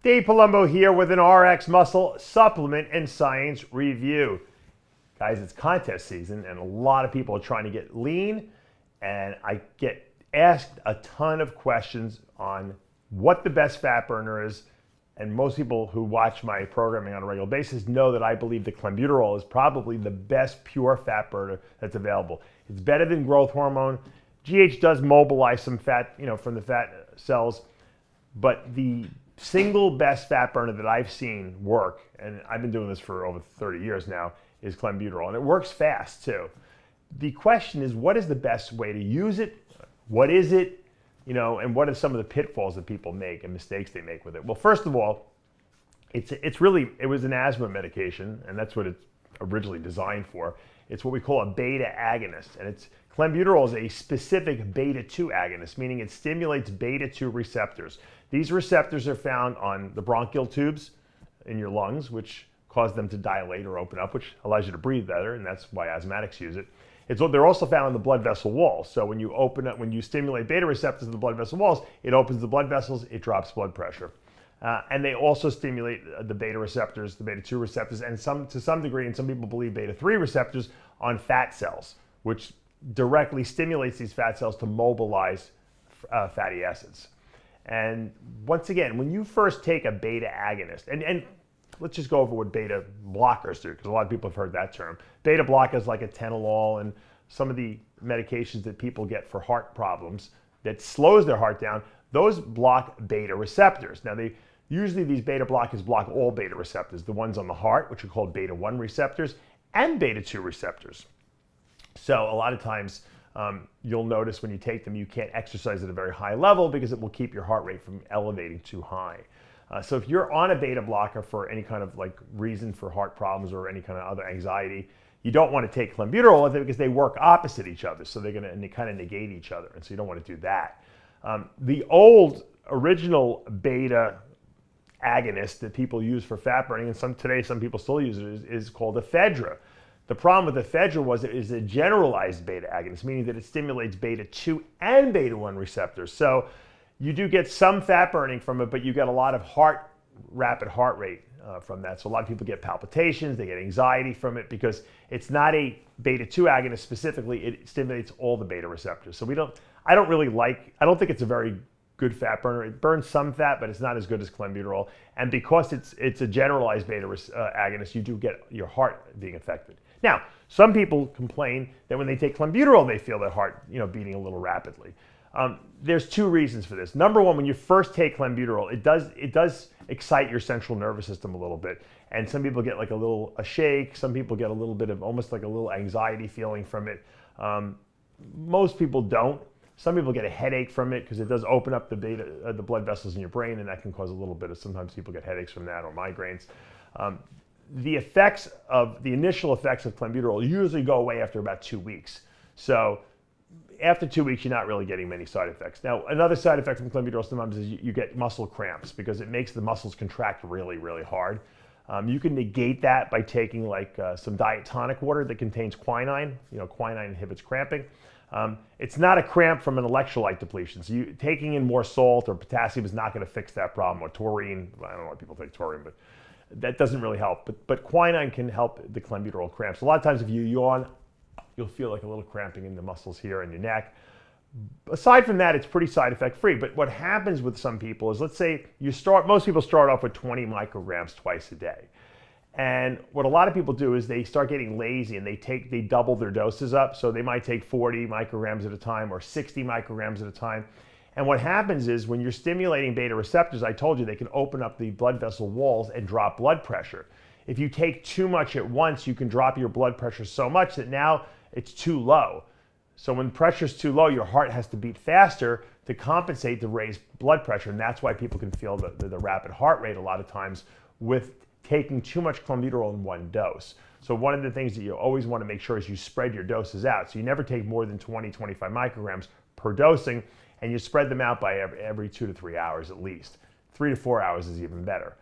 Dave Palumbo here with an RX Muscle Supplement and Science Review. Guys, it's contest season and a lot of people are trying to get lean, and I get asked a ton of questions on what the best fat burner is, and most people who watch my programming on a regular basis know that I believe the CLENBUTEROL is probably the best pure fat burner that's available. It's better than growth hormone. GH does mobilize some fat, from the fat cells, but the single best fat burner that I've seen work, and I've been doing this for over 30 years now, is CLENBUTEROL, and it works fast too. The question is, what is the best way to use it? What is it? And what are some of the pitfalls that people make and mistakes they make with it? Well, first of all, it was an asthma medication, and that's what it's originally designed for. It's what we call a beta agonist, and CLENBUTEROL is a specific beta-2 agonist, meaning it stimulates beta-2 receptors. These receptors are found on the bronchial tubes in your lungs, which cause them to dilate or open up, which allows you to breathe better, and that's why asthmatics use it. They're also found on the blood vessel walls. So when you stimulate beta receptors in the blood vessel walls, it opens the blood vessels, it drops blood pressure. And they also stimulate the beta receptors, the beta-2 receptors, and to some degree, and some people believe beta-3 receptors on fat cells, which directly stimulates these fat cells to mobilize fatty acids. And once again, when you first take a beta agonist, and let's just go over what beta blockers do, because a lot of people have heard that term. Beta blockers like atenolol and some of the medications that people get for heart problems that slows their heart down, those block beta receptors. Now, usually these beta blockers block all beta receptors, the ones on the heart, which are called beta-1 receptors, and beta-2 receptors. So a lot of times you'll notice when you take them, you can't exercise at a very high level because it will keep your heart rate from elevating too high. So if you're on a beta blocker for any kind of reason for heart problems or any kind of other anxiety, you don't want to take CLENBUTEROL with it because they work opposite each other. So they kind of negate each other. And so you don't want to do that. The old original beta agonist that people use for fat burning, and today some people still use it, is called ephedra. The problem with ephedra was it is a generalized beta agonist, meaning that it stimulates beta-2 and beta-1 receptors. So you do get some fat burning from it, but you get a lot of rapid heart rate from that. So a lot of people get palpitations, they get anxiety from it because it's not a beta-2 agonist specifically, it stimulates all the beta receptors. So I don't think it's a very good fat burner. It burns some fat, but it's not as good as CLENBUTEROL. And because it's a generalized beta agonist, you do get your heart being affected. Now, some people complain that when they take CLENBUTEROL, they feel their heart, beating a little rapidly. There's two reasons for this. Number one, when you first take CLENBUTEROL, it does excite your central nervous system a little bit. And some people get a shake. Some people get a little bit of almost like a little anxiety feeling from it. Most people don't. Some people get a headache from it because it does open up the blood vessels in your brain, and that can cause a little bit of, sometimes people get headaches from that or migraines. The initial effects of CLENBUTEROL usually go away after about 2 weeks. So after 2 weeks, you're not really getting many side effects. Now, another side effect from CLENBUTEROL sometimes is you get muscle cramps because it makes the muscles contract really, really hard. You can negate that by taking some diet tonic water that contains quinine. Quinine inhibits cramping. It's not a cramp from an electrolyte depletion. So taking in more salt or potassium is not going to fix that problem. Or taurine, I don't know why people take taurine, but that doesn't really help. But quinine can help the CLENBUTEROL cramps. A lot of times if you yawn, you'll feel like a little cramping in the muscles here in your neck. Aside from that, it's pretty side effect free. But what happens with some people is, let's say most people start off with 20 micrograms twice a day. And what a lot of people do is they start getting lazy and they double their doses up. So they might take 40 micrograms at a time or 60 micrograms at a time. And what happens is when you're stimulating beta receptors, I told you they can open up the blood vessel walls and drop blood pressure. If you take too much at once, you can drop your blood pressure so much that now it's too low. So when pressure's too low, your heart has to beat faster to compensate the raised blood pressure. And that's why people can feel the rapid heart rate a lot of times with taking too much CLENBUTEROL in one dose. So one of the things that you always want to make sure is you spread your doses out. So you never take more than 20, 25 micrograms per dosing, and you spread them out by every 2 to 3 hours at least. 3 to 4 hours is even better.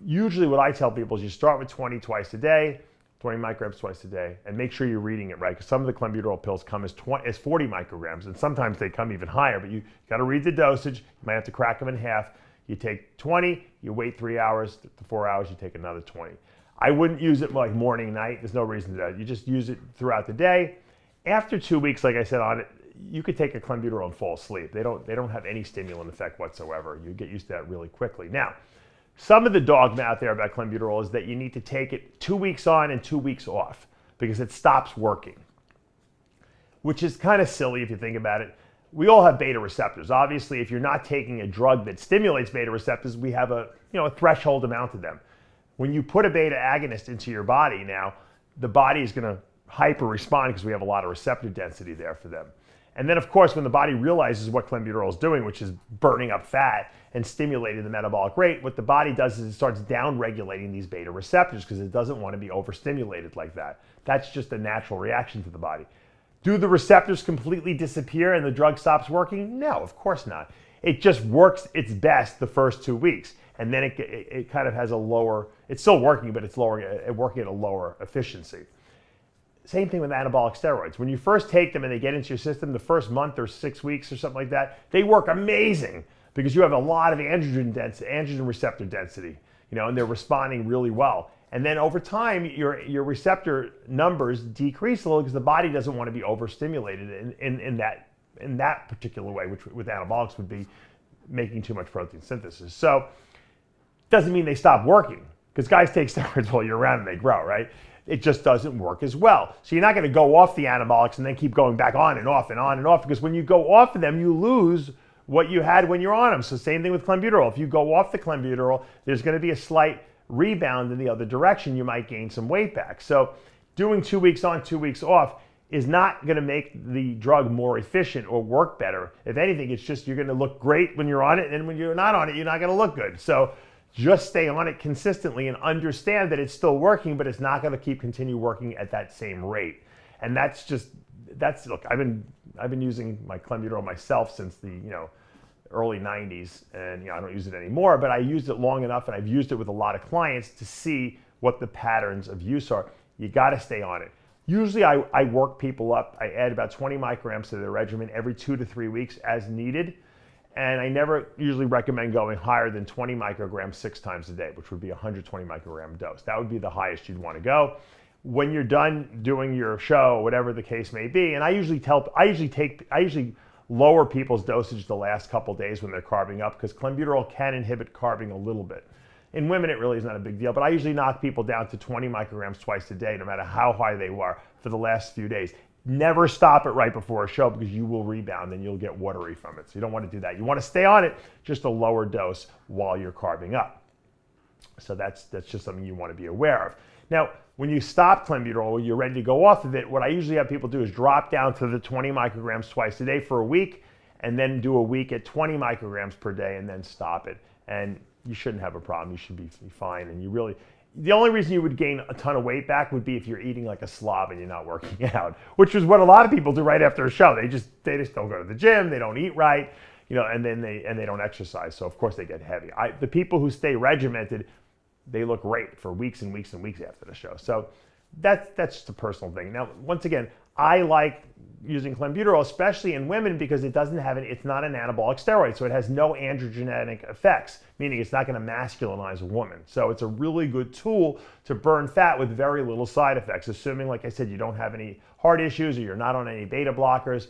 Usually what I tell people is you start with 20 twice a day, 20 micrograms twice a day, and make sure you're reading it right, because some of the CLENBUTEROL pills come as 40 micrograms, and sometimes they come even higher, but you got to read the dosage. You might have to crack them in half. You take 20, you wait 3 hours to 4 hours, you take another 20. I wouldn't use it like morning, night. There's no reason to do that. You just use it throughout the day. After 2 weeks, like I said on it, you could take a clenbuterol and fall asleep. They don't have any stimulant effect whatsoever. You get used to that really quickly. Now, some of the dogma out there about clenbuterol is that you need to take it 2 weeks on and 2 weeks off because it stops working, which is kind of silly if you think about it. We all have beta receptors. Obviously, if you're not taking a drug that stimulates beta receptors, we have a threshold amount of them. When you put a beta agonist into your body now, the body is going to hyper respond because we have a lot of receptor density there for them. And then, of course, when the body realizes what clenbuterol is doing, which is burning up fat and stimulating the metabolic rate, what the body does is it starts down-regulating these beta receptors because it doesn't want to be overstimulated like that. That's just a natural reaction to the body. Do the receptors completely disappear and the drug stops working? No, of course not. It just works its best the first 2 weeks. And then it kind of has a lower, it's still working, but it's working at a lower efficiency. Same thing with anabolic steroids. When you first take them and they get into your system, the first month or 6 weeks or something like that, they work amazing because you have a lot of androgen receptor density, and they're responding really well. And then over time, your receptor numbers decrease a little because the body doesn't want to be overstimulated in that particular way, which with anabolics would be making too much protein synthesis. So doesn't mean they stop working because guys take steroids all year round and they grow, right? It just doesn't work as well. So you're not going to go off the anabolics and then keep going back on and off and on and off because when you go off of them, you lose what you had when you're on them. So same thing with clenbuterol. If you go off the clenbuterol, there's going to be a slight rebound in the other direction. You might gain some weight back. So doing 2 weeks on, 2 weeks off is not going to make the drug more efficient or work better. If anything, it's just you're going to look great when you're on it, and when you're not on it, you're not going to look good. So just stay on it consistently and understand that it's still working, but it's not going to continue working at that same rate. And look, I've been using my clenbuterol myself since the early 90s, and I don't use it anymore, but I used it long enough, and I've used it with a lot of clients to see what the patterns of use are. You got to stay on it. Usually I work people up. I add about 20 micrograms to their regimen every 2 to 3 weeks as needed. And I never usually recommend going higher than 20 micrograms 6 times a day, which would be a 120 microgram dose. That would be the highest you'd want to go. When you're done doing your show, whatever the case may be, and I usually lower people's dosage the last couple days when they're carbing up because clenbuterol can inhibit carbing a little bit. In women, it really is not a big deal, but I usually knock people down to 20 micrograms twice a day, no matter how high they were for the last few days. Never stop it right before a show because you will rebound and you'll get watery from it. So you don't want to do that. You want to stay on it, just a lower dose while you're carbing up. So that's just something you want to be aware of. Now, when you stop clenbuterol, you're ready to go off of it, what I usually have people do is drop down to the 20 micrograms twice a day for a week and then do a week at 20 micrograms per day and then stop it. And you shouldn't have a problem. You should be fine. And the only reason you would gain a ton of weight back would be if you're eating like a slob and you're not working out, which is what a lot of people do right after a show. They just don't go to the gym, they don't eat right, and then they don't exercise. So of course they get heavy. The people who stay regimented, they look great for weeks and weeks and weeks after the show. So that's just a personal thing. Now, once again, I like using clenbuterol, especially in women, because it's not an anabolic steroid, so it has no androgenic effects, meaning it's not going to masculinize a woman. So it's a really good tool to burn fat with very little side effects, assuming, like I said, you don't have any heart issues or you're not on any beta blockers,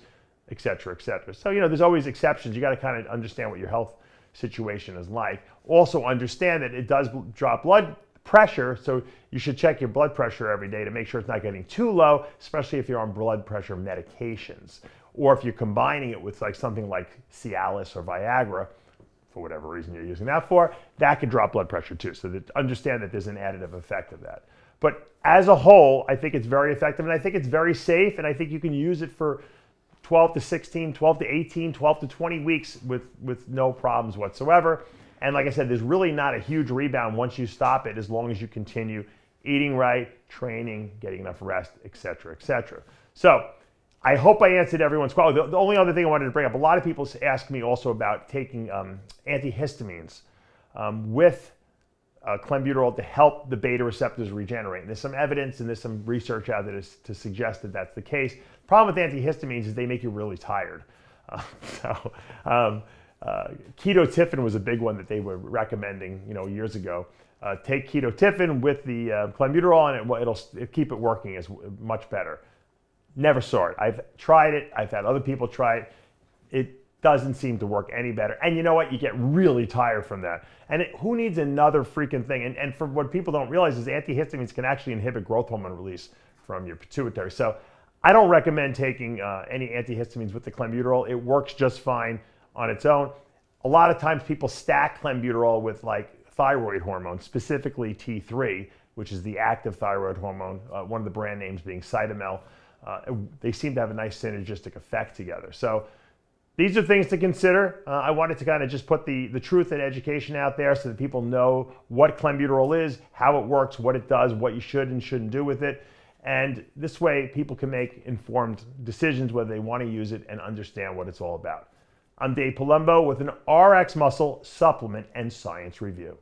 et cetera, et cetera. So, there's always exceptions. You got to kind of understand what your health situation is like. Also understand that it does drop blood pressure, so you should check your blood pressure every day to make sure it's not getting too low, especially if you're on blood pressure medications, or if you're combining it with something like Cialis or Viagra, for whatever reason you're using that for, that could drop blood pressure too. So understand that there's an additive effect of that. But as a whole, I think it's very effective, and I think it's very safe, and I think you can use it for 12 to 16, 12 to 18, 12 to 20 weeks with no problems whatsoever. And like I said, there's really not a huge rebound once you stop it, as long as you continue eating right, training, getting enough rest, et cetera, et cetera. So I hope I answered everyone's question. The only other thing I wanted to bring up, a lot of people ask me also about taking antihistamines with clenbuterol to help the beta receptors regenerate. And there's some evidence and there's some research out there to suggest that that's the case. The problem with antihistamines is they make you really tired. Ketotifen was a big one that they were recommending, years ago. Take ketotifen with the clenbuterol, and it'll keep it working as much better. Never saw it. I've tried it. I've had other people try it. It doesn't seem to work any better. And you know what? You get really tired from that. And who needs another freaking thing? And for what people don't realize is antihistamines can actually inhibit growth hormone release from your pituitary. So I don't recommend taking any antihistamines with the clenbuterol. It works just fine on its own. A lot of times people stack clenbuterol with like thyroid hormone, specifically T3, which is the active thyroid hormone, one of the brand names being Cytomel. They seem to have a nice synergistic effect together. So these are things to consider. I wanted to kind of just put the truth and education out there so that people know what clenbuterol is, how it works, what it does, what you should and shouldn't do with it. And this way people can make informed decisions whether they want to use it and understand what it's all about. I'm Dave Palumbo with an RX Muscle supplement and science review.